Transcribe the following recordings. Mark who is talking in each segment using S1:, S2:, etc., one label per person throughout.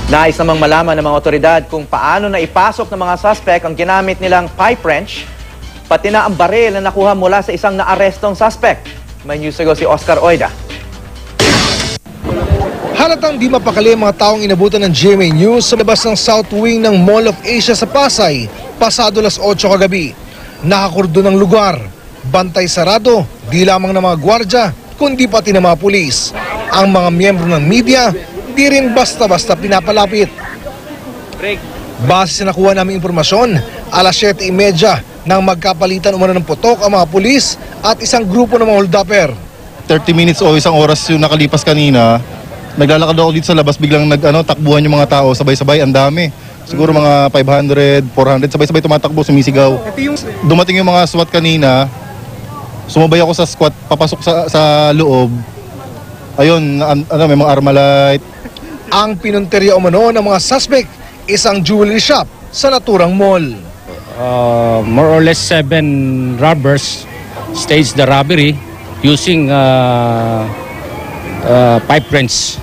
S1: Nais namang malaman ng mga otoridad kung paano na ipasok ng mga suspect ang ginamit nilang pipe wrench, pati na ang baril na nakuha mula sa isang naarestong suspect. May news ago si Oscar Oida.
S2: Halatang di mapakali ang mga taong inabutan ng GMA News sa labas ng South Wing ng Mall of Asia sa Pasay, pasado alas 8 kagabi. Nakakurdo ng lugar, bantay sarado, di lamang ng mga gwardya, kundi pati ng mga pulis. Ang mga miyembro ng media, di rin basta-basta pinapalapit. Base sa nakuha naming impormasyon, alas 7:30 nang magkapalitan umano ng putok ang mga pulis at isang grupo ng mga holdupper.
S3: 30 minutes o isang oras yung nakalipas kanina, naglalakad ako dito sa labas, biglang takbuhan yung mga tao, sabay-sabay, ang dami. Siguro mga 500, 400, sabay-sabay tumatakbo, sumisigaw. Dumating yung mga SWAT kanina, sumabay ako sa squad, papasok sa loob. Ayun, may mga Armalite.
S2: Ang pinunterya umano ng mga suspect, isang jewelry shop sa naturang mall.
S4: More or less 7 robbers staged the robbery using pipe wrench.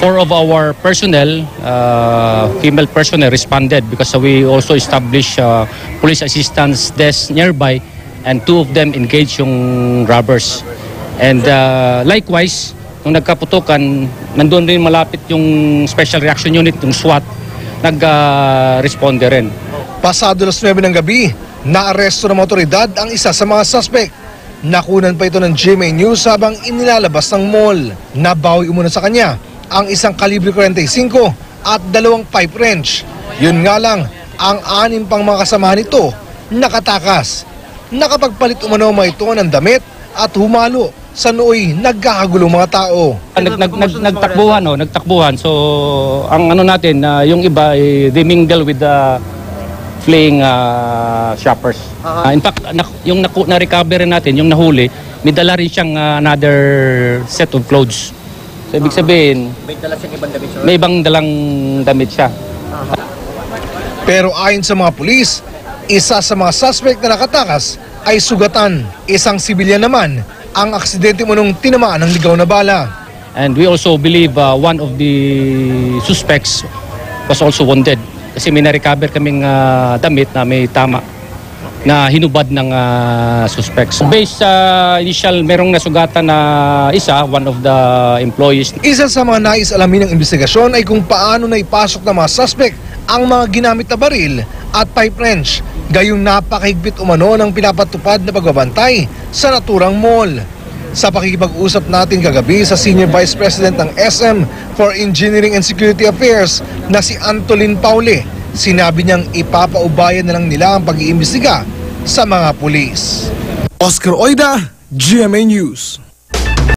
S4: 4 of our personnel, female personnel, responded because we also established police assistance desk nearby, and 2 of them engaged yung robbers. And likewise, nung nagkaputukan, nandun rin malapit yung Special Reaction Unit, yung SWAT, nag-responde rin.
S2: Pasado alas 9 ng gabi, naaresto ng mga otoridad ang isa sa mga suspect. Nakunan pa ito ng GMA News habang inilalabas ng mall. Nabawi umuna sa kanya ang isang kalibre 45 at 2 pipe wrench. Yun nga lang, ang 6 pang mga kasamahan nito nakatakas. Nakapagpalit umano mga ito ng damit at humalo sa nooy nagkakagulong mga tao.
S4: Nagtakbuhan. So, ang natin, yung iba, they mingle with the fleeing shoppers. In fact, yung na-recover natin, yung nahuli, may dala rin siyang another set of clothes. So, ibig sabihin, may dala siyang ibang damit siya? May ibang dalang damit siya.
S2: Pero ayon sa mga pulis, isa sa mga suspect na nakatakas ay sugatan. Isang sibilyan naman ang aksidente mo nung tinamaan ng ligaw na bala.
S4: And we also believe one of the suspects was also wounded. Kasi may na-recover kaming damit na may tama na hinubad ng suspects. Based sa initial, merong nasugatan na isa, one of the employees.
S2: Isa sa mga nais alamin ng investigasyon ay kung paano na ipasok ng mga suspect ang mga ginamit na baril at pipe wrench. Gayong napakahigpit umano ng pinapatupad na pagbabantay sa naturang mall. Sa pakikipag-usap natin kagabi sa Senior Vice President ng SM for Engineering and Security Affairs na si Antolin Paule, sinabi niyang ipapaubayan na lang nila ang pag-iimbestiga sa mga pulis. Oscar Oida, GMA News.